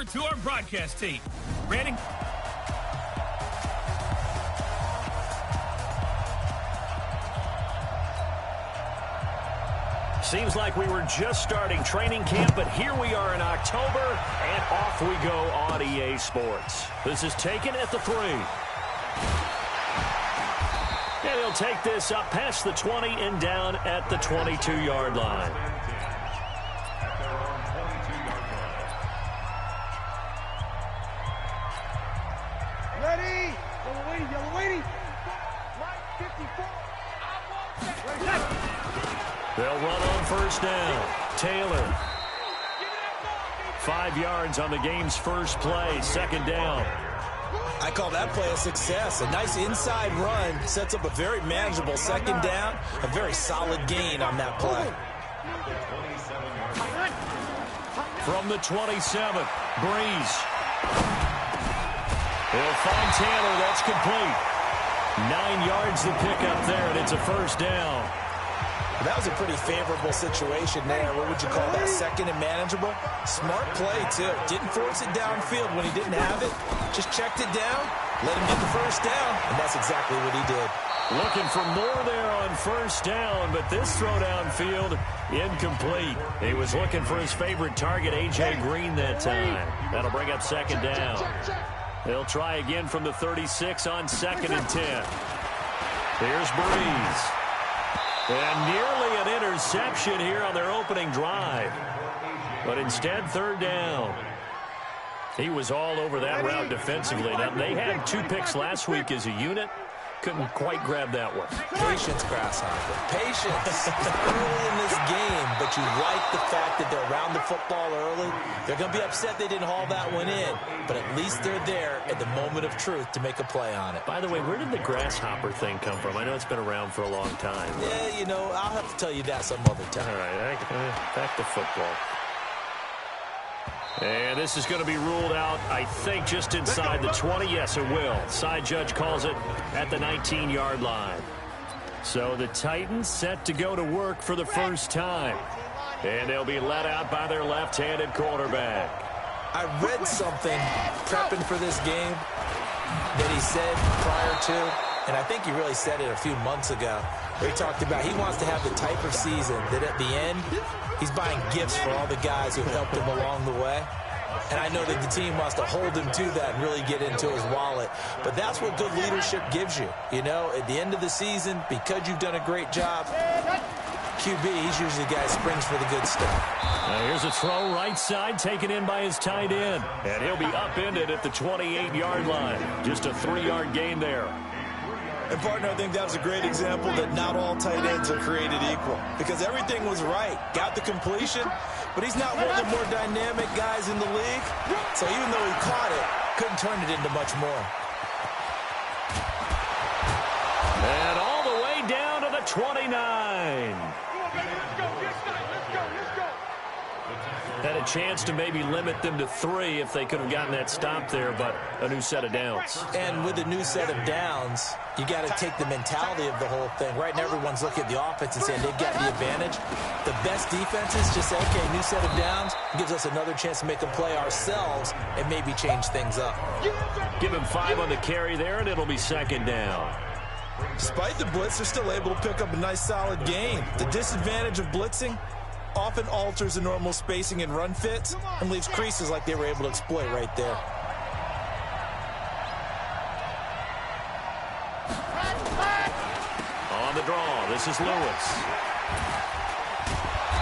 to our broadcast team. Ready? Seems like we were just starting training camp, but here we are in October, and off we go on EA Sports. This is taken at the 3. And he'll take this up past the 20 and down at the 22-yard line. Ready? Yellow waiting. Right 54. They'll run on first down. Taylor. 5 yards on the game's first play. Second down. I call that play a success. A nice inside run sets up a very manageable second down. A very solid gain on that play. From the 27, Breeze. They'll find Taylor. That's complete. 9 yards to pick up there, and it's a first down. That was a pretty favorable situation there. What would you call that? Second and manageable? Smart play, too. Didn't force it downfield when he didn't have it. Just checked it down, let him get the first down, and that's exactly what he did. Looking for more there on first down, but this throw downfield, incomplete. He was looking for his favorite target, A.J. Green, that time. That'll bring up second down. They'll try again from the 36 on 2nd and 10. Here's Breeze. And nearly an interception here on their opening drive. But instead, 3rd down. He was all over that route defensively. Now, they had 2 picks last week as a unit. Couldn't quite grab that one. Patience, Grasshopper. Patience. Early in this game, but you like the fact that they're around the football early. They're going to be upset they didn't haul that one in, but at least they're there at the moment of truth to make a play on it. By the way, where did the grasshopper thing come from? I know it's been around for a long time. Yeah, you know, I'll have to tell you that some other time. All right, back to football. And this is going to be ruled out, I think, just inside the 20. Yes, it will. Side judge calls it at the 19-yard line. So the Titans set to go to work for the first time. And they'll be let out by their left-handed quarterback. I read something prepping for this game that he said prior to, and I think he really said it a few months ago, where he talked about he wants to have the type of season that at the end, he's buying gifts for all the guys who helped him along the way. And I know that the team wants to hold him to that and really get into his wallet. But that's what good leadership gives you. You know, at the end of the season, because you've done a great job, QB, he's usually the guy who springs for the good stuff. Now here's a throw right side taken in by his tight end. And he'll be upended at the 28-yard line. Just a 3-yard gain there. And, partner, I think that was a great example that not all tight ends are created equal. Because everything was right. Got the completion, but he's not one of the more dynamic guys in the league. So even though he caught it, couldn't turn it into much more. And all the way down to the 29. Had a chance to maybe limit them to 3 if they could have gotten that stop there, but a new set of downs. And with a new set of downs, you got to take the mentality of the whole thing. Right now, everyone's looking at the offense and saying they've got the advantage. The best defenses just say, okay, new set of downs gives us another chance to make a play ourselves and maybe change things up. Give him 5 on the carry there, and it'll be second down. Despite the blitz, they're still able to pick up a nice, solid gain. The disadvantage of blitzing often alters the normal spacing and run fits and leaves creases like they were able to exploit right there. On the draw, this is Lewis.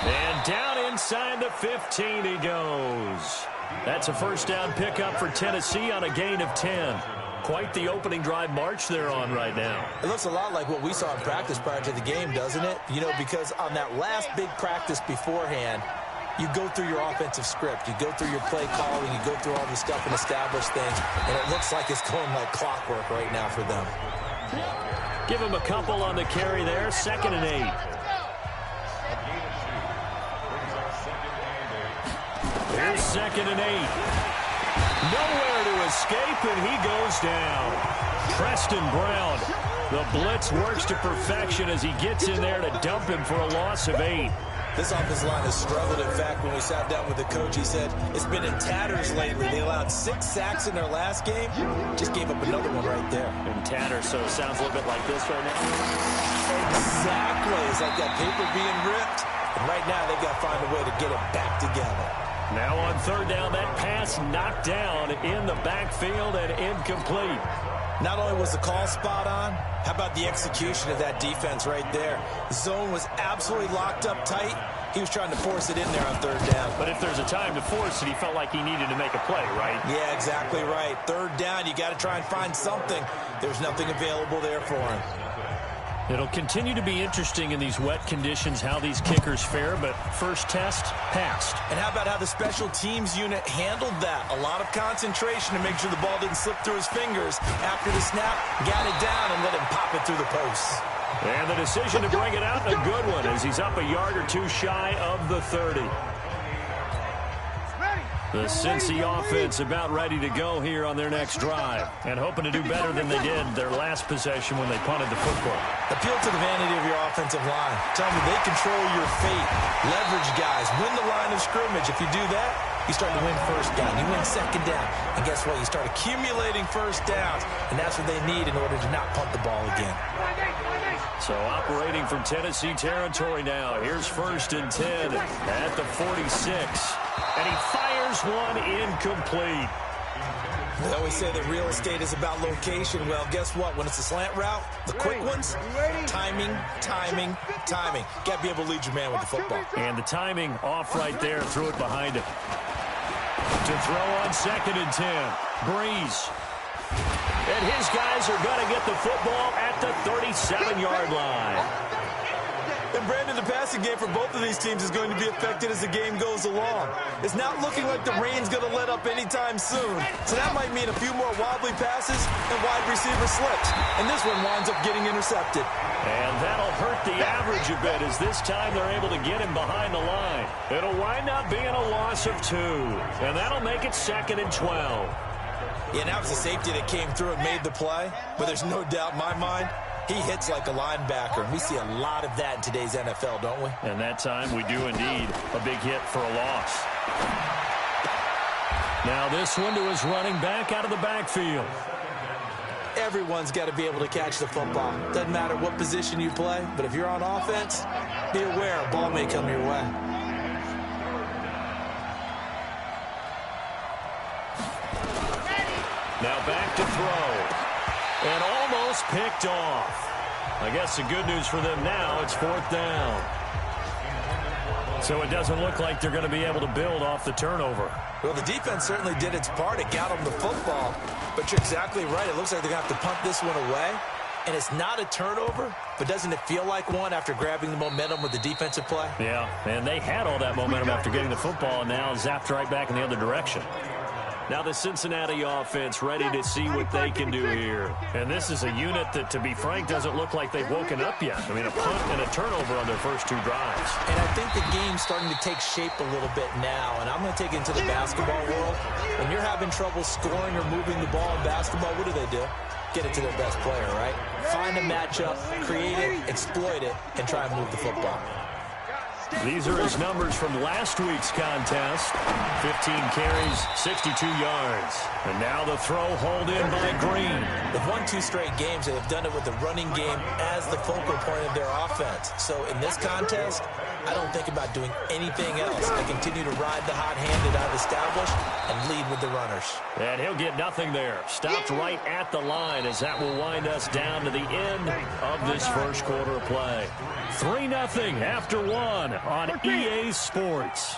And down inside the 15 he goes. That's a first down pickup for Tennessee on a gain of 10. Quite the opening drive march they're on right now. It looks a lot like what we saw in practice prior to the game, doesn't it? You know, because on that last big practice beforehand, you go through your offensive script. You go through your play calling. You go through all the stuff and establish things. And it looks like it's going like clockwork right now for them. Give him a couple on the carry there. 2nd and 8. Here's 2nd and 8. Nowhere to escape, and he goes down. Preston Brown. The blitz works to perfection as he gets in there to dump him for a loss of 8. This offensive line has struggled. In fact, when we sat down with the coach, he said it's been in tatters lately. They allowed 6 sacks in their last game. Just gave up another one right there. In tatters, so it sounds a little bit like this right now. Exactly. It's like that paper being ripped. And right now, they've got to find a way to get it back together. Now on third down, that pass knocked down in the backfield and incomplete. Not only was the call spot on, how about the execution of that defense right there? The zone was absolutely locked up tight. He was trying to force it in there on third down. But if there's a time to force it, he felt like he needed to make a play, right? Yeah, exactly right. Third down, you got to try and find something. There's nothing available there for him. It'll continue to be interesting in these wet conditions how these kickers fare, but first test, passed. And how about how the special teams unit handled that? A lot of concentration to make sure the ball didn't slip through his fingers. After the snap, got it down and let him pop it through the posts. And the decision to bring it out, a good one, as he's up a yard or two shy of the 30. The Cincy offense about ready to go here on their next drive and hoping to do better than they did their last possession when they punted the football. Appeal to the vanity of your offensive line. Tell them they control your fate. Leverage guys. Win the line of scrimmage. If you do that, you start to win first down. You win second down. And guess what? You start accumulating first downs. And that's what they need in order to not punt the ball again. So operating from Tennessee territory now. Here's 1st and 10 at the 46. And he fires one incomplete. They always say that real estate is about location. Well, guess what? When it's a slant route, the quick ones, timing, timing, timing. Got to be able to lead your man with the football. And the timing off right there. Threw it behind him. To throw on 2nd and 10. Breeze. And his guys are going to get the football at the 37-yard line. And Brandon, the passing game for both of these teams is going to be affected as the game goes along. It's not looking like the rain's going to let up anytime soon. So that might mean a few more wobbly passes and wide receiver slips. And this one winds up getting intercepted. And that'll hurt the average a bit as this time they're able to get him behind the line. It'll wind up being a loss of 2. And that'll make it 2nd and 12. Yeah, that was a safety that came through and made the play. But there's no doubt in my mind, he hits like a linebacker. And we see a lot of that in today's NFL, don't we? And that time we do indeed a big hit for a loss. Now this one to his running back out of the backfield. Everyone's got to be able to catch the football. Doesn't matter what position you play, but if you're on offense, be aware a ball may come your way. Now back to throw. And almost picked off. I guess the good news for them now, it's 4th down. So it doesn't look like they're going to be able to build off the turnover. Well, the defense certainly did its part. It got them the football. But you're exactly right. It looks like they're going to have to punt this one away. And it's not a turnover, but doesn't it feel like one after grabbing the momentum with the defensive play? Yeah, and they had all that momentum after getting the football, and now zapped right back in the other direction. Now the Cincinnati offense ready to see what they can do here. And this is a unit that, to be frank, doesn't look like they've woken up yet. I mean, a punt and a turnover on their first 2 drives. And I think the game's starting to take shape a little bit now. And I'm going to take it into the basketball world. When you're having trouble scoring or moving the ball in basketball, what do? Get it to their best player, right? Find a matchup, create it, exploit it, and try and move the football. These are his numbers from last week's contest. 15 carries, 62 yards. And now the throw hauled in by Green. They've won 2 straight games. They have done it with the running game as the focal point of their offense. So in this contest, I don't think about doing anything else. I continue to ride the hot hand that I've established and lead with the runners. And he'll get nothing there. Stopped right at the line as that will wind us down to the end of this first quarter of play. 3-0 after 1 on EA Sports.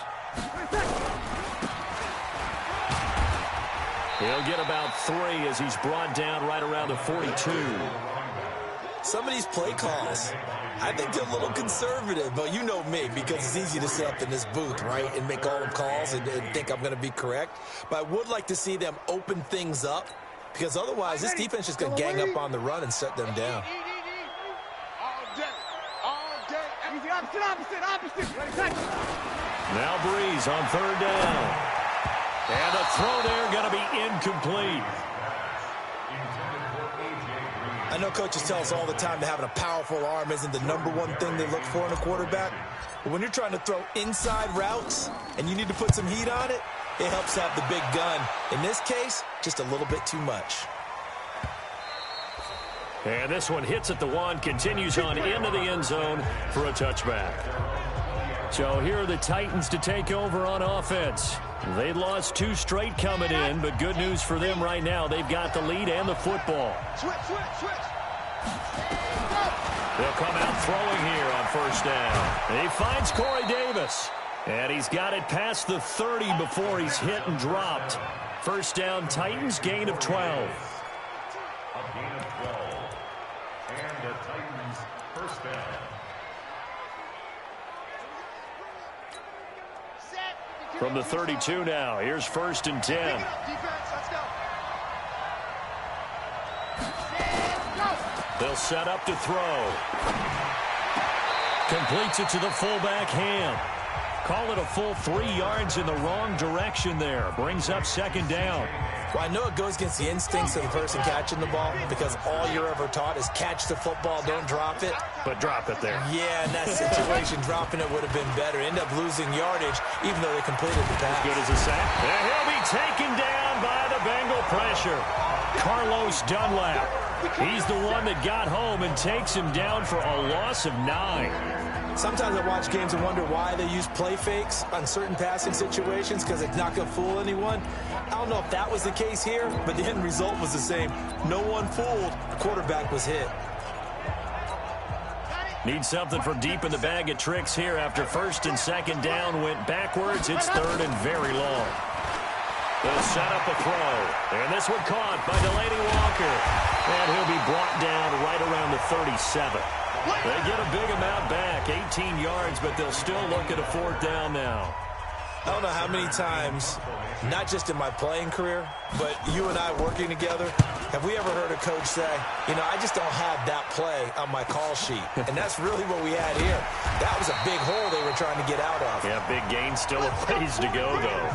He'll get about 3 as he's brought down right around the 42. Some of these play calls, I think they're a little conservative, but you know me, because it's easy to sit up in this booth, right, and make all the calls and think I'm going to be correct. But I would like to see them open things up, because otherwise this defense is just going to gang up on the run and shut them down. Now Breeze on 3rd down. And the throw there going to be incomplete. I know coaches tell us all the time that having a powerful arm isn't the #1 thing they look for in a quarterback. But when you're trying to throw inside routes and you need to put some heat on it, it helps have the big gun. In this case, just a little bit too much. And this one hits at the 1, continues on into the end zone for a touchback. So here are the Titans to take over on offense. They lost 2 straight coming in, but good news for them right now. They've got the lead and the football. Switch. They'll come out throwing here on first down. He finds Corey Davis. And he's got it past the 30 before he's hit and dropped. First down, Titans, gain of 12. A gain of 12. And the Titans first down. From the 32 now, here's first and 10. They'll set up to throw. Completes it to the fullback, Ham. Call it a full 3 yards in the wrong direction there. Brings up second down. Well, I know it goes against the instincts of the person catching the ball because all you're ever taught is catch the football, don't drop it. But drop it there. Yeah, in that situation, dropping it would have been better. End up losing yardage, even though they completed the pass. Good as a sack. And he'll be taken down by the Bengal pressure. Carlos Dunlap. He's the one that got home and takes him down for a loss of 9. Sometimes I watch games and wonder why they use play fakes on certain passing situations because it's not going to fool anyone. I don't know if that was the case here, but the end result was the same. No one fooled. The quarterback was hit. Need something from deep in the bag of tricks here after first and second down went backwards. It's third and very long. They'll set up a throw. And this one caught by Delaney Walker. And he'll be brought down right around the 37. They get a big amount back, 18 yards, but they'll still look at a 4th down now. I don't know how many times, not just in my playing career, but you and I working together, have we ever heard a coach say, you know, I just don't have that play on my call sheet. And that's really what we had here. That was a big hole they were trying to get out of. Yeah, big gain, still a ways to go, though.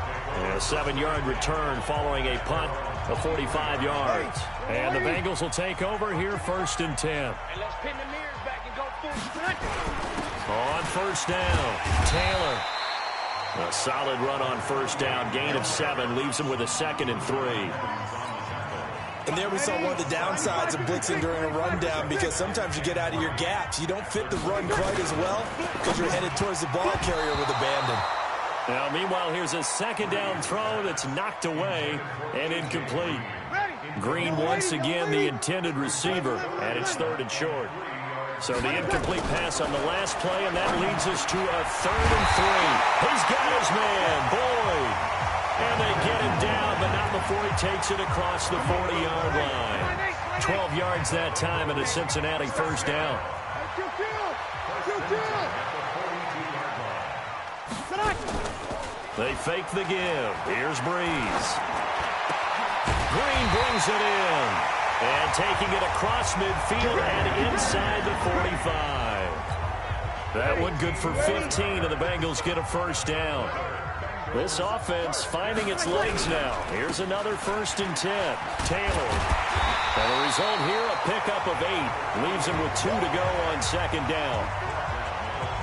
And a 7-yard return following a punt of 45 yards. And the Bengals will take over here first and 10. Hey, let's pin the mirrors back and go full sprint. On first down, Taylor. A solid run on first down. Gain of 7 leaves him with a 2nd and 3. And there we saw one of the downsides of blitzing during a rundown because sometimes you get out of your gaps. You don't fit the run quite as well because you're headed towards the ball carrier with abandon. Now, meanwhile, here's a second down throw that's knocked away and incomplete. Green once again the intended receiver, and it's 3rd and short. So the incomplete pass on the last play, and that leads us to a 3rd and 3. He's got his man, Boyd. And they get him down, but not before he takes it across the 40-yard line. 12 yards that time, and a Cincinnati first down. They fake the give. Here's Breeze. Green brings it in. And taking it across midfield and inside the 45. That one good for 15, and the Bengals get a first down. This offense finding its legs now. Here's another 1st and 10. Taylor. And the result here, a pickup of 8. Leaves him with 2 to go on 2nd down.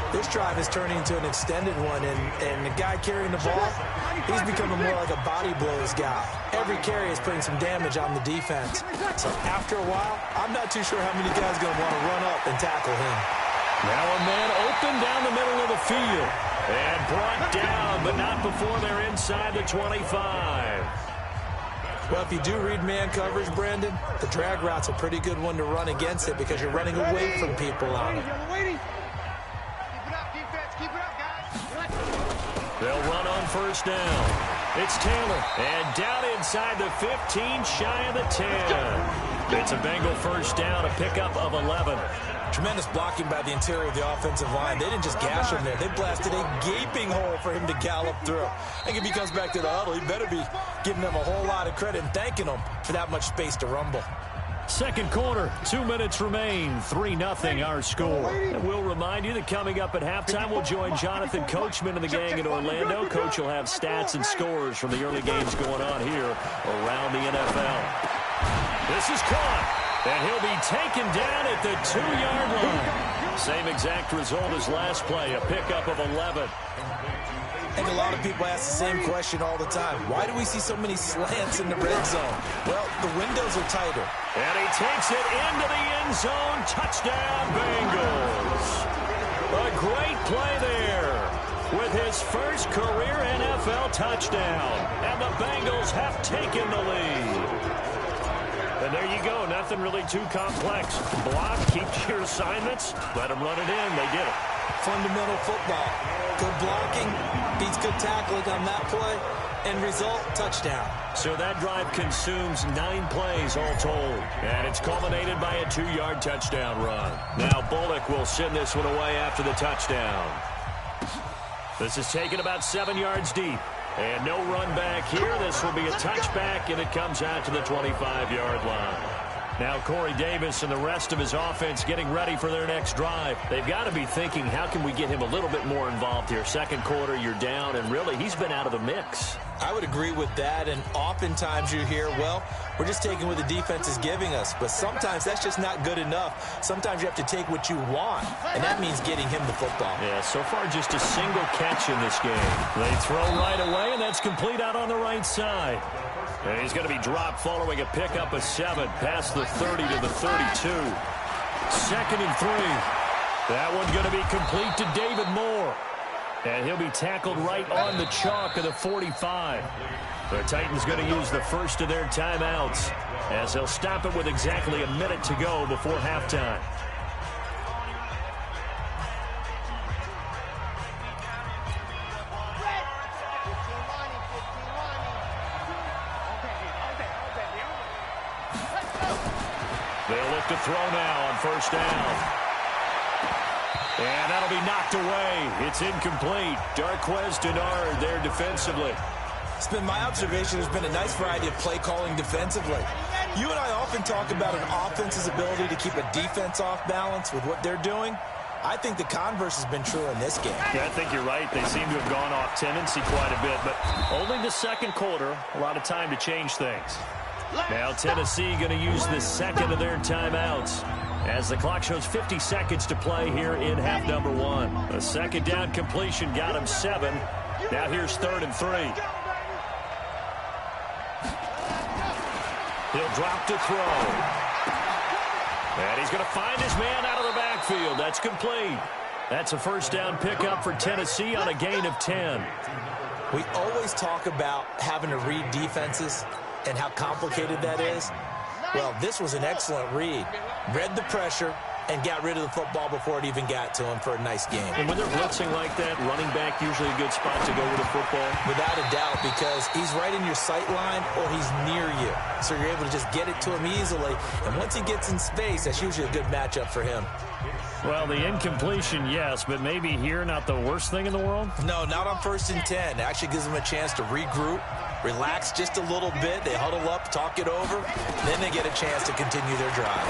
This drive is turning into an extended one, and the guy carrying the ball, he's becoming more like a body blows guy. Every carry is putting some damage on the defense. So after a while, I'm not too sure how many guys are going to want to run up and tackle him. Now a man open down the middle of the field. And brought down, but not before they're inside the 25. Well, if you do read man coverage, Brandon, the drag route's a pretty good one to run against it because you're running away from people on it. They'll run on first down. It's Taylor. And down inside the 15, shy of the 10. It's a Bengal first down, a pickup of 11. Tremendous blocking by the interior of the offensive line. They didn't just gash him there. They blasted a gaping hole for him to gallop through. I think if he comes back to the huddle, he better be giving them a whole lot of credit and thanking them for that much space to rumble. Second quarter, 2 minutes remain, 3-0 our score. And we'll remind you that coming up at halftime, we'll join Jonathan Coachman and the gang in Orlando. Coach will have stats and scores from the early games going on here around the NFL. This is caught. And he'll be taken down at the 2-yard line. Same exact result as last play, a pickup of 11. I think a lot of people ask the same question all the time. Why do we see so many slants in the red zone? Well, the windows are tighter. And he takes it into the end zone. Touchdown, Bengals. A great play there with his first career NFL touchdown. And the Bengals have taken the lead. And there you go. Nothing really too complex. Block, keep to your assignments, let them run it in. They did it. Fundamental football. Good blocking beats good tackling on that play. End result, touchdown. So that drive consumes 9 plays all told. And it's culminated by a 2-yard touchdown run. Now Bullock will send this one away after the touchdown. This is taken about 7 yards deep. And no run back here. This will be a touchback, and it comes out to the 25-yard line. Now Corey Davis and the rest of his offense getting ready for their next drive. They've got to be thinking, how can we get him a little bit more involved here? Second quarter, you're down, and really, he's been out of the mix. I would agree with that, and oftentimes you hear, well, we're just taking what the defense is giving us. But sometimes that's just not good enough. Sometimes you have to take what you want, and that means getting him the football. Yeah, so far just a single catch in this game. They throw right away, and that's complete out on the right side. And he's going to be dropped following a pickup of 7 past the 30 to the 32. 2nd and 3. That one going to be complete to David Moore. And he'll be tackled right on the chalk of the 45. The Titans going to use the first of their timeouts as they'll stop it with exactly a minute to go before halftime. They'll look to throw now on first down. And that'll be knocked away. It's incomplete. Darquez Denard there defensively. It's been my observation there's been a nice variety of play calling defensively. You and I often talk about an offense's ability to keep a defense off balance with what they're doing. I think the converse has been true in this game. Yeah, I think you're right. They seem to have gone off tendency quite a bit, but only the second quarter. A lot of time to change things. Now Tennessee going to use the second of their timeouts as the clock shows 50 seconds to play here in half number 1. A second down completion got him 7. Now here's 3rd and 3. He'll drop to throw. And he's going to find his man out of the backfield. That's complete. That's a first down pickup for Tennessee on a gain of 10. We always talk about having to read defenses and how complicated that is. Well, this was an excellent read. Read the pressure and got rid of the football before it even got to him for a nice game. And when they're blitzing like that, running back usually a good spot to go with the football? Without a doubt, because he's right in your sight line or he's near you. So you're able to just get it to him easily. And once he gets in space, that's usually a good matchup for him. Well, the incompletion, yes, but maybe here not the worst thing in the world? No, not on 1st and 10. It actually gives them a chance to regroup, relax just a little bit. They huddle up, talk it over. Then they get a chance to continue their drive.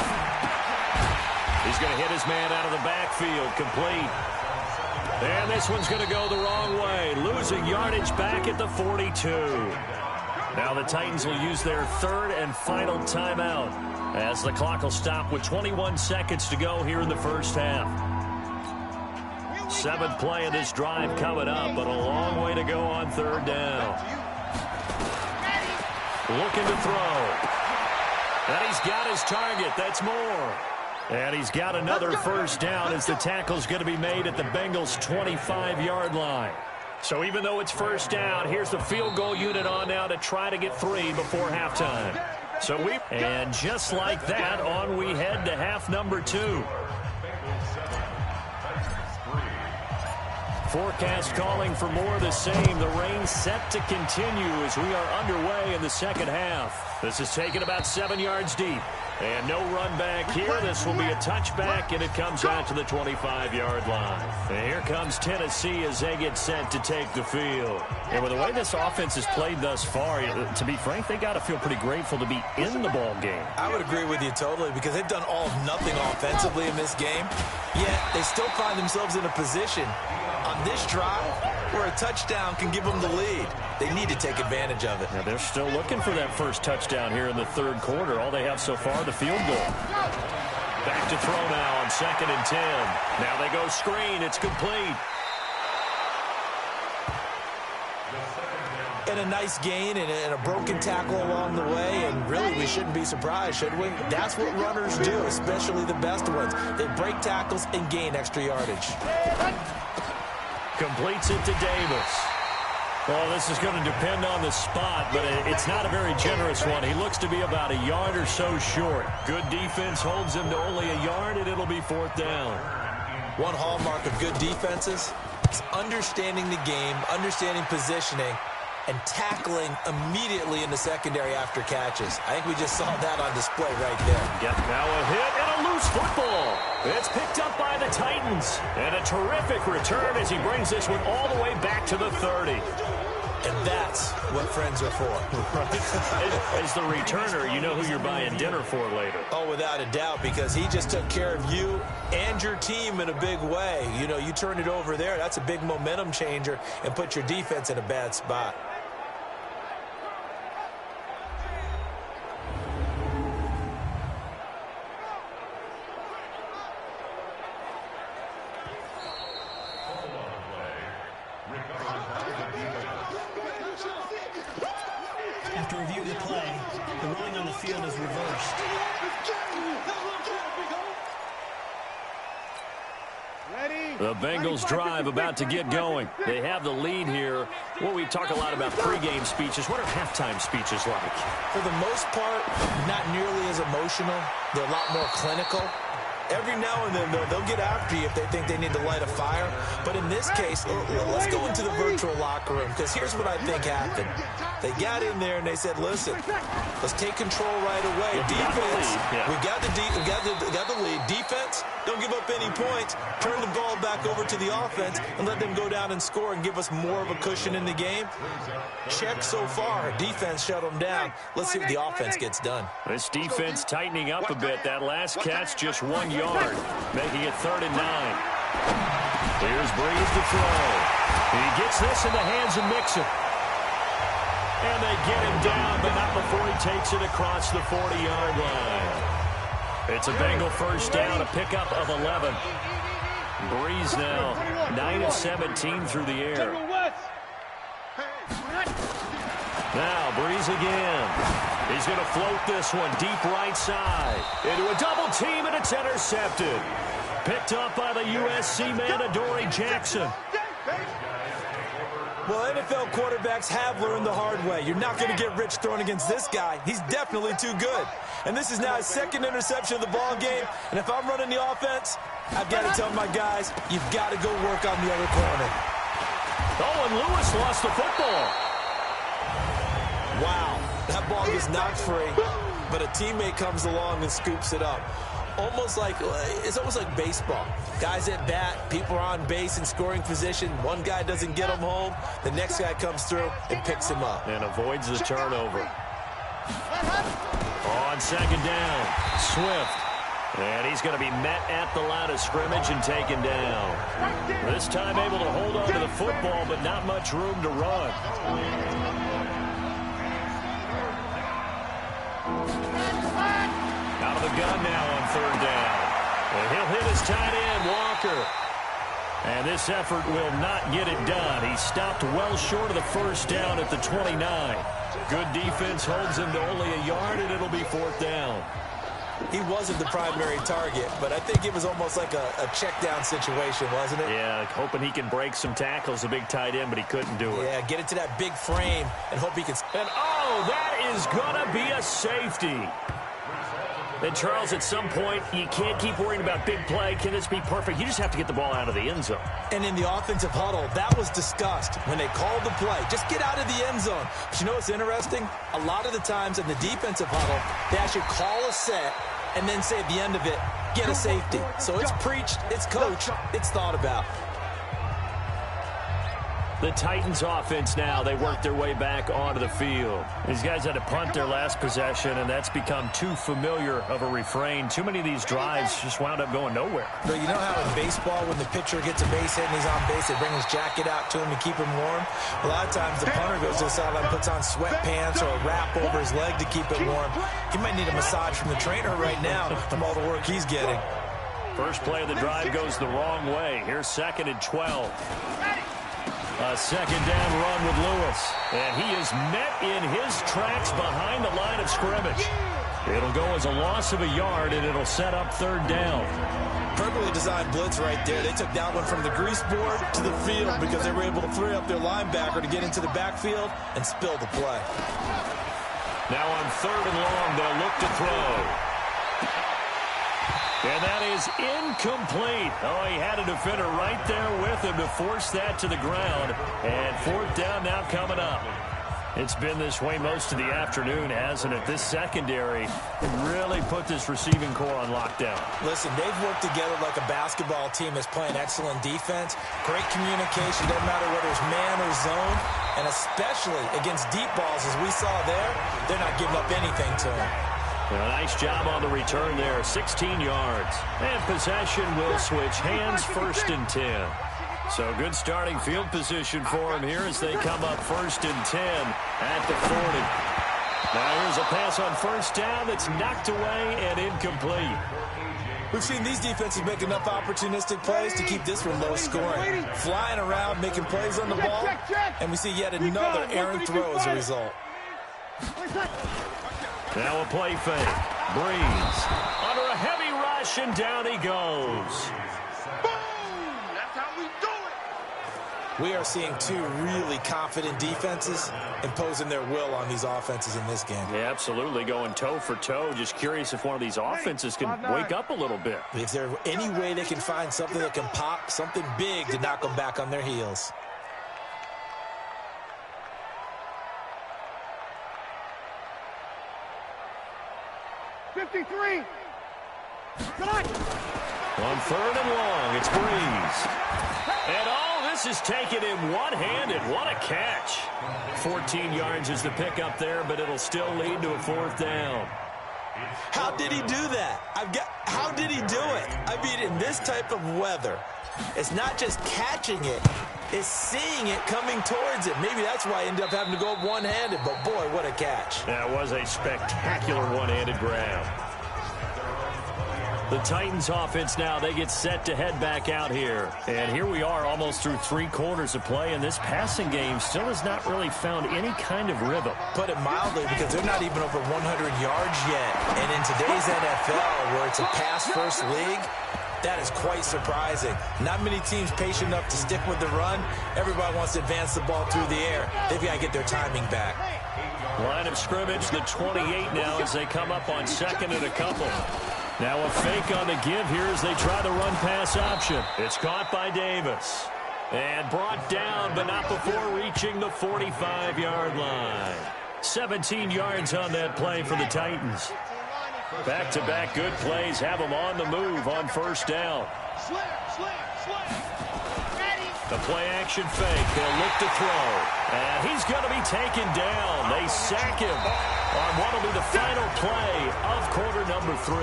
He's going to hit his man out of the backfield, complete. And this one's going to go the wrong way, losing yardage back at the 42. Now the Titans will use their 3rd and final timeout as the clock will stop with 21 seconds to go here in the first half. 7th play of this drive coming up, but a long way to go on 3rd down. Looking to throw. And he's got his target. That's Moore. And he's got another first down as the tackle's going to be made at the Bengals' 25-yard line. So even though it's first down, here's the field goal unit on now to try to get 3 before halftime. And just like that, on we head to half number 2. Forecast calling for more of the same. The rain set to continue as we are underway in the second half. This is taken about 7 yards deep. And no run back here. This will be a touchback, and it comes out to the 25-yard line. And here comes Tennessee as they get set to take the field. And with the way this offense has played thus far, to be frank, they got to feel pretty grateful to be in the ball game. I would agree with you totally because they've done all of nothing offensively in this game. Yet they still find themselves in a position on this drive where a touchdown can give them the lead. They need to take advantage of it. Now they're still looking for that first touchdown here in the third quarter. All they have so far, the field goal. Back to throw now on 2nd and 10. Now they go screen. It's complete. And a nice gain and a broken tackle along the way, and really we shouldn't be surprised, should we? That's what runners do, especially the best ones. They break tackles and gain extra yardage. Completes it to Davis. Well, this is going to depend on the spot, but it's not a very generous one. He looks to be about a yard or so short. Good defense holds him to only a yard, and it'll be 4th down. One hallmark of good defenses is understanding the game, understanding positioning, and tackling immediately in the secondary after catches. I think we just saw that on display right there. Now a hit and a loose football. It's picked up by the Titans. And a terrific return as he brings this one all the way back to the 30. And that's what friends are for. As the returner, you know who you're buying dinner for later. Oh, without a doubt, because he just took care of you and your team in a big way. You know, you turn it over there, that's a big momentum changer and put your defense in a bad spot. After review of the play, the ruling on the field is reversed. The Bengals drive about to get going. They have the lead here. Well, we talk a lot about pregame speeches. What are halftime speeches like? For the most part, not nearly as emotional. They're a lot more clinical. Every now and then, they'll get after you if they think they need to light a fire. But in this case, let's go into the virtual locker room, because here's what I think happened. They got in there and they said, listen, let's take control right away. Defense, we got the lead. Defense, don't give up any points. Turn the ball back over to the offense and let them go down and score and give us more of a cushion in the game. Check so far. Defense shut them down. Let's see what the offense gets done. This defense tightening up a bit. That last catch just 1 yard, making it 3rd and 9. Here's Breeze to throw. He gets this in the hands of Mixon. And they get him down, but not before he takes it across the 40-yard line. It's a Bengal first down, a pickup of 11. Breeze now 9 of 17 through the air. Now Breeze again. He's going to float this one deep right side into a double team, and it's intercepted. Picked up by the USC man, Adoree Jackson. Well, NFL quarterbacks have learned the hard way. You're not going to get rich throwing against this guy. He's definitely too good. And this is now his 2nd interception of the ball game. And if I'm running the offense, I've got to tell my guys, you've got to go work on the other corner. Oh, and Lewis lost the football. Wow, that ball gets knocked free, but a teammate comes along and scoops it up. It's almost like baseball. Guys at bat, people are on base in scoring position. One guy doesn't get him home. The next guy comes through and picks him up. And avoids the turnover. On 2nd down, Swift. And he's going to be met at the line of scrimmage and taken down. This time able to hold on to the football, but not much room to run. Out of the gun now on 3rd down. And he'll hit his tight end, Walker. And this effort will not get it done. He stopped well short of the first down at the 29. Good defense holds him to only a yard, and it'll be 4th down. He wasn't the primary target, but I think it was almost like a check down situation, wasn't it? Yeah, hoping he can break some tackles, a big tight end, but he couldn't do it. Yeah, get it to that big frame and hope he can. And oh, that is going to be a safety. And, Charles, at some point, you can't keep worrying about big play. Can this be perfect? You just have to get the ball out of the end zone. And in the offensive huddle, that was discussed when they called the play. Just get out of the end zone. But you know what's interesting? A lot of the times in the defensive huddle, they actually call a set and then say at the end of it, get a safety. So it's preached, it's coached, it's thought about. The Titans offense now, they work their way back onto the field. These guys had to punt their last possession, and that's become too familiar of a refrain. Too many of these drives just wound up going nowhere. But you know how in baseball, when the pitcher gets a base hit and he's on base, they bring his jacket out to him to keep him warm? A lot of times the punter goes to the sideline, puts on sweatpants or a wrap over his leg to keep it warm. He might need a massage from the trainer right now from all the work he's getting. First play of the drive goes the wrong way. Here's 2nd and 12. A second down run with Lewis. And he is met in his tracks behind the line of scrimmage. It'll go as a loss of a yard, and it'll set up 3rd down. Perfectly designed blitz right there. They took that one from the grease board to the field because they were able to free up their linebacker to get into the backfield and spill the play. Now on 3rd and long, they'll look to throw. And that is incomplete. Oh, he had a defender right there with him to force that to the ground. And 4th down now coming up. It's been this way most of the afternoon, hasn't it? This secondary really put this receiving core on lockdown. Listen, they've worked together like a basketball team that's playing excellent defense. Great communication, doesn't matter whether it's man or zone. And especially against deep balls, as we saw there, they're not giving up anything to them. Well, nice job on the return there, 16 yards. And possession will switch hands, 1st and 10. So good starting field position for him here as they come up 1st and 10 at the 40. Now here's a pass on 1st down that's knocked away and incomplete. We've seen these defenses make enough opportunistic plays to keep this one low scoring. Flying around, making plays on the ball, and we see yet another errant throw as a result. Now a play fake. Breeze under a heavy rush, and down he goes. We are seeing two really confident defenses imposing their will on these offenses in this game. Yeah, absolutely, going toe for toe. Just curious if one of these offenses can wake up a little bit. Is there any way they can find something that can pop, something big to knock them back on their heels? On 3rd and long, it's Breeze. And all this is taken in one-handed. What a catch. 14 yards is the pickup there, but it'll still lead to a 4th down. How did he do that? How did he do it? I mean, in this type of weather, it's not just catching it, it's seeing it coming towards it. Maybe that's why he ended up having to go one-handed, but boy, what a catch. That was a spectacular one-handed grab. The Titans offense now, they get set to head back out here. And here we are almost through 3 quarters of play, and this passing game still has not really found any kind of rhythm. Put it mildly, because they're not even over 100 yards yet. And in today's NFL, where it's a pass-first league, that is quite surprising. Not many teams patient enough to stick with the run. Everybody wants to advance the ball through the air. They've got to get their timing back. Line of scrimmage, the 28 now as they come up on 2nd and a couple. Now a fake on the give here as they try the run-pass option. It's caught by Davis. And brought down, but not before reaching the 45-yard line. 17 yards on that play for the Titans. Back-to-back good plays have them on the move on 1st down. The play-action fake. They'll look to throw. And he's going to be taken down. They sack him on what will be the final play of quarter number 3.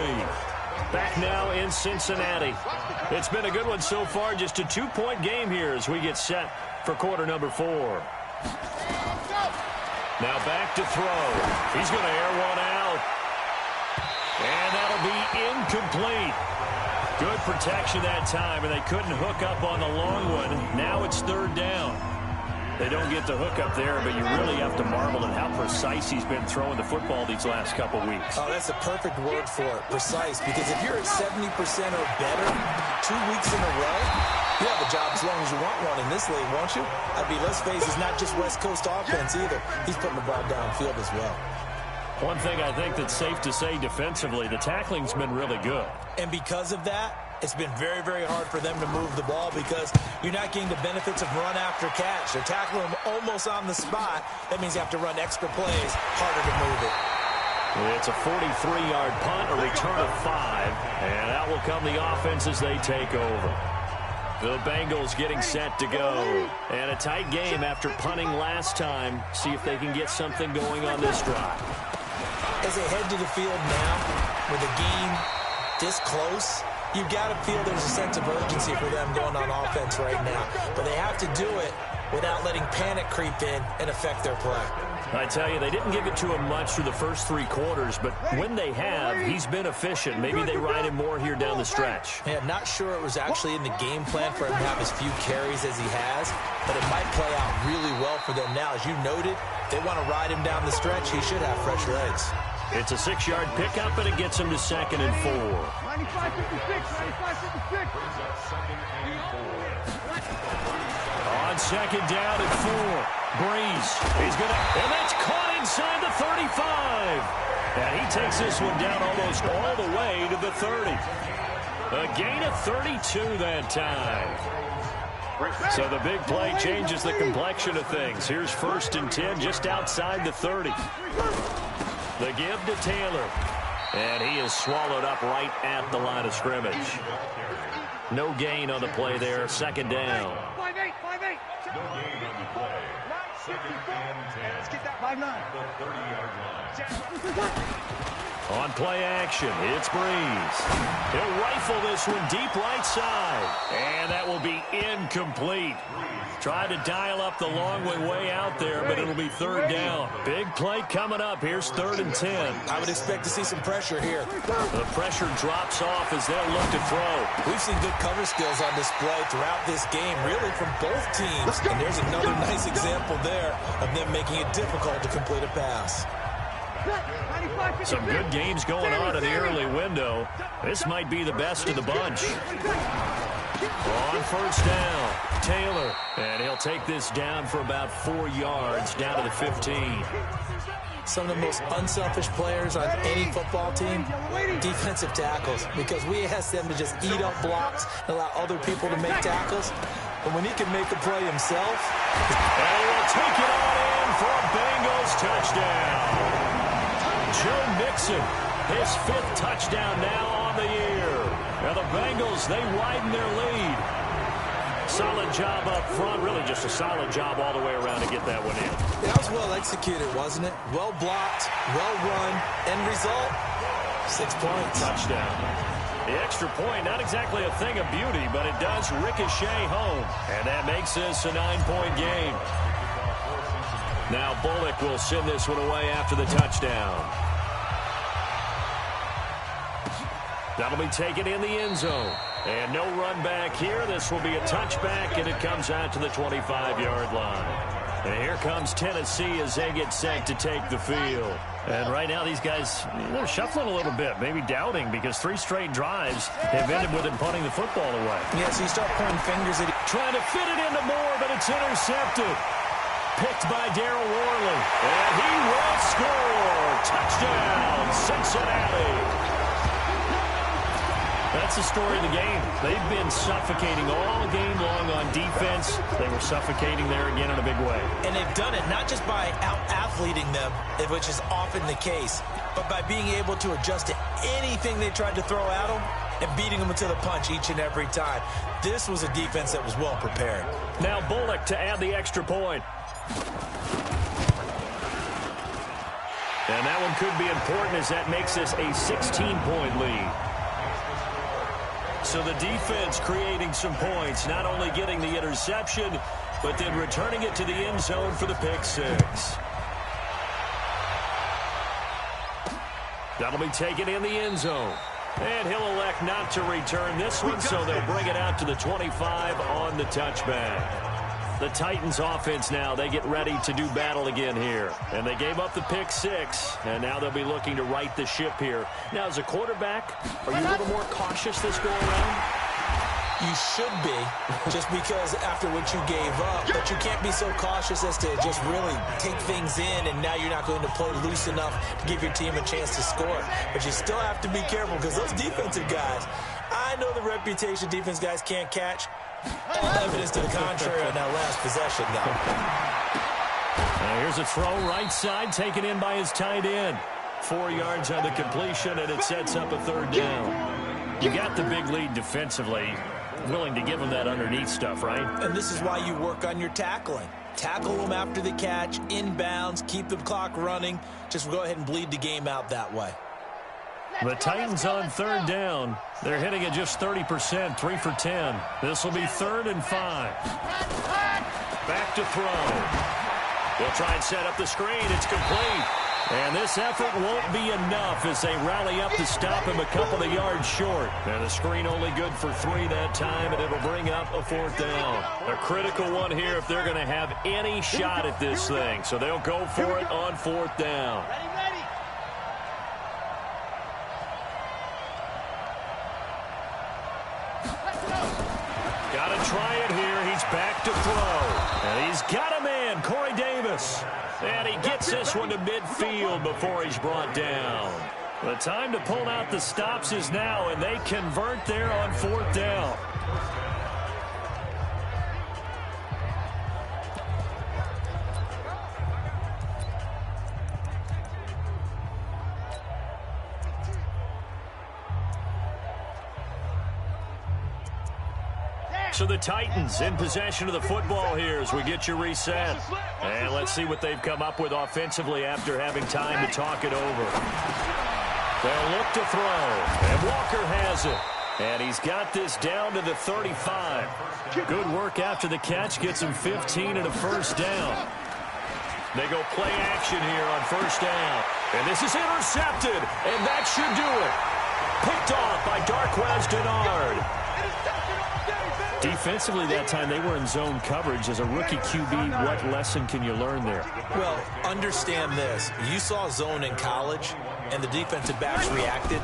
Back now in Cincinnati. It's been a good one so far. Just a 2-point game here as we get set for quarter number 4. Now back to throw. He's going to air one out. And that'll be incomplete. Good protection that time, and they couldn't hook up on the long one. Now it's 3rd down. They don't get the hook up there, but you really have to marvel at how precise he's been throwing the football these last couple weeks. Oh, that's the perfect word for it, precise, because if you're at 70% or better 2 weeks in a row, you have a job as long as you want one in this league, won't you? I mean, let's face it, it's not just West Coast offense either. He's putting the ball downfield as well. One thing I think that's safe to say defensively, the tackling's been really good. And because of that, it's been very, very hard for them to move the ball because you're not getting the benefits of run after catch. They're tackling them almost on the spot. That means you have to run extra plays, harder to move it. It's a 43-yard punt, a return of 5, and out will come the offense as they take over. The Bengals getting set to go. And a tight game after punting last time. See if they can get something going on this drive. As they head to the field now, with the game this close, you've got to feel there's a sense of urgency for them going on offense right now. But they have to do it without letting panic creep in and affect their play. I tell you, they didn't give it to him much through the first 3 quarters, but when they have, he's been efficient. Maybe they ride him more here down the stretch. Yeah, not sure it was actually in the game plan for him to have as few carries as he has, but it might play out really well for them now. As you noted, they want to ride him down the stretch. He should have fresh legs. It's a 6-yard pickup, and it gets him to 2nd and 4. 95-56. On 2nd down and 4. Breeze. He's going to, and that's caught inside the 35. And he takes this one down almost all the way to the 30. A gain of 32 that time. So the big play changes the complexion of things. Here's 1st and 10 just outside the 30. The give to Taylor. And he is swallowed up right at the line of scrimmage. No gain on the play there. 2nd down. 5-8. No gain on the play. 2nd and 10. Let's get that 5-9. The 30-yard line. On play action, it's Breeze. He'll rifle this one deep right side. And that will be incomplete. Tried to dial up the long way out there, but it'll be 3rd down. Big play coming up. Here's 3rd and 10. I would expect to see some pressure here. The pressure drops off as they'll look to throw. We've seen good cover skills on display throughout this game, really from both teams. And there's another nice example there of them making it difficult to complete a pass. Some good games going on in the early window. This might be the best of the bunch. On 1st down, Taylor. And he'll take this down for about 4 yards, down to the 15. Some of the most unselfish players on any football team, defensive tackles, because we ask them to just eat up blocks and allow other people to make tackles. But when he can make a play himself, and he will take it on in for a Bengals touchdown. Joe Mixon, his 5th touchdown now on the year. Now the Bengals, they widen their lead. Solid job up front, really just a solid job all the way around to get that one in. That was well executed, wasn't it? Well blocked, well run. End result, 6 points. Touchdown. The extra point, not exactly a thing of beauty, but it does ricochet home. And that makes this a 9-point game. Now Bullock will send this one away after the touchdown. That'll be taken in the end zone. And no run back here. This will be a touchback, and it comes out to the 25-yard line. And here comes Tennessee as they get set to take the field. And right now these guys, they're shuffling a little bit, maybe doubting, because 3 straight drives have ended with them punting the football away. Yeah, so you start pointing fingers at trying to fit it into Moore, but it's intercepted. Picked by Darryl Worley. And he will score. Touchdown, Cincinnati. That's the story of the game. They've been suffocating all game long on defense. They were suffocating there again in a big way. And they've done it not just by out-athleting them, which is often the case, but by being able to adjust to anything they tried to throw at them and beating them to the punch each and every time. This was a defense that was well prepared. Now Bullock to add the extra point. And that one could be important as that makes this a 16-point lead. So the defense creating some points, not only getting the interception, but then returning it to the end zone for the pick 6. That'll be taken in the end zone. And he'll elect not to return this one, so they'll bring it out to the 25 on the touchback. The Titans offense now, they get ready to do battle again here. And they gave up the pick 6, and now they'll be looking to right the ship here. Now, as a quarterback, are you a little more cautious this go around? You should be, just because after what you gave up, but you can't be so cautious as to just really take things in, and now you're not going to play loose enough to give your team a chance to score. But you still have to be careful, because those defensive guys, I know the reputation defense guys can't catch. All evidence to the contrary on that last possession, though. Now here's a throw right side, taken in by his tight end. 4 yards on the completion, and it sets up a 3rd down. You got the big lead defensively. willing to give them that underneath stuff, right? And this is why you work on your tackling. Tackle them after the catch, inbounds, keep the clock running. Just go ahead and bleed the game out that way. The Titans on third down. They're hitting at just 30%, 3 for 10. This will be 3rd and 5. Back to throw. They'll try and set up the screen. It's complete. And this effort won't be enough as they rally up to stop him a couple of yards short. And the screen only good for 3 that time, and it'll bring up a 4th down. A critical one here if they're going to have any shot at this thing. So they'll go for it on 4th down. Got to try it here. He's back to throw. And he's got a man, Corey Davis. And he gets this one to midfield before he's brought down. The time to pull out the stops is now, and they convert there on 4th down. So the Titans in possession of the football here as we get you reset. And let's see what they've come up with offensively after having time to talk it over. They'll look to throw, and Walker has it. And he's got this down to the 35. Good work after the catch, gets him 15 and a 1st down. They go play action here on 1st down. And this is intercepted, and that should do it. Picked off by Darquez Denard. Defensively that time, they were in zone coverage. As a rookie QB, what lesson can you learn there? Well, understand this. You saw zone in college, and the defensive backs reacted,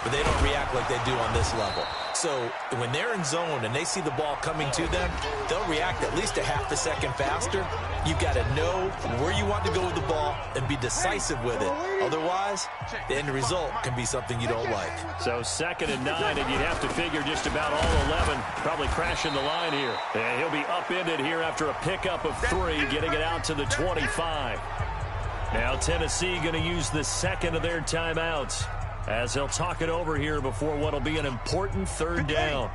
but they don't react like they do on this level. So when they're in zone and they see the ball coming to them, they'll react at least a half a second faster. You've got to know where you want to go with the ball and be decisive with it. Otherwise, the end result can be something you don't like. So 2nd and 9, and you'd have to figure just about all 11 probably crashing the line here. And he'll be upended here after a pickup of 3, getting it out to the 25. Now Tennessee going to use the 2nd of their timeouts as they'll talk it over here before what will be an important 3rd down.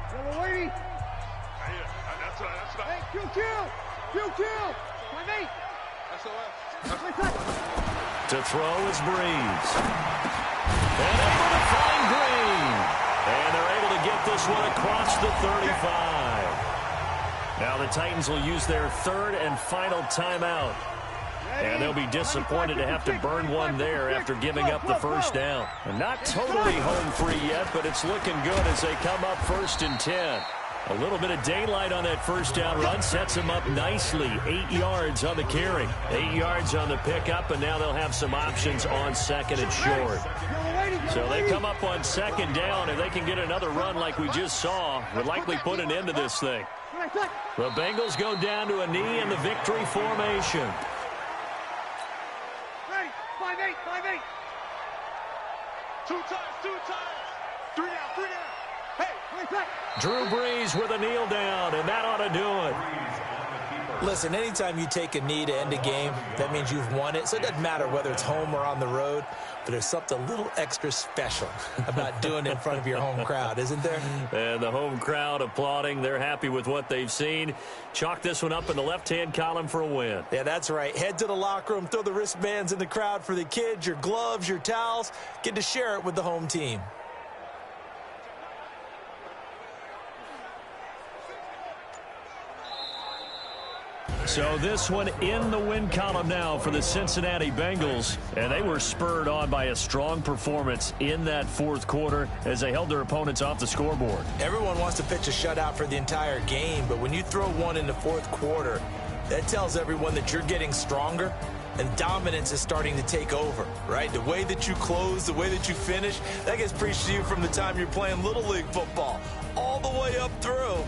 To throw is Breeze. And able to find Green. And they're able to get this one across the 35. Now the Titans will use their 3rd and final timeout. And they'll be disappointed to have to burn one there after giving up the 1st down. And not totally home free yet, but it's looking good as they come up 1st and 10. A little bit of daylight on that 1st down run sets them up nicely. 8 yards on the carry, 8 yards on the pickup, and now they'll have some options on 2nd and short. So they come up on 2nd down, and they can get another run like we just saw. Would likely put an end to this thing. The Bengals go down to a knee in the victory formation. 5-8, 5-8. 2 times, 2 times. 3 down, 3 down. Hey, Drew Brees with a kneel down, and that ought to do it. Listen, anytime you take a knee to end a game, that means you've won it. So it doesn't matter whether it's home or on the road, but there's something a little extra special about doing it in front of your home crowd, isn't there? And the home crowd applauding. They're happy with what they've seen. Chalk this one up in the left-hand column for a win. Yeah, that's right. Head to the locker room, throw the wristbands in the crowd for the kids, your gloves, your towels. Get to share it with the home team. So this one in the win column now for the Cincinnati Bengals. And they were spurred on by a strong performance in that 4th quarter as they held their opponents off the scoreboard. Everyone wants to pitch a shutout for the entire game, but when you throw one in the 4th quarter, that tells everyone that you're getting stronger and dominance is starting to take over, right? The way that you close, the way that you finish, that gets preached to you from the time you're playing Little League football all the way up through.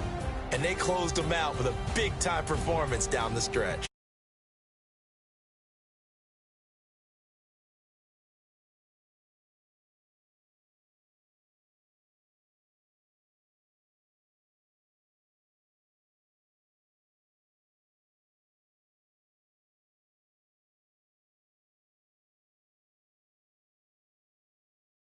And they closed them out with a big-time performance down the stretch.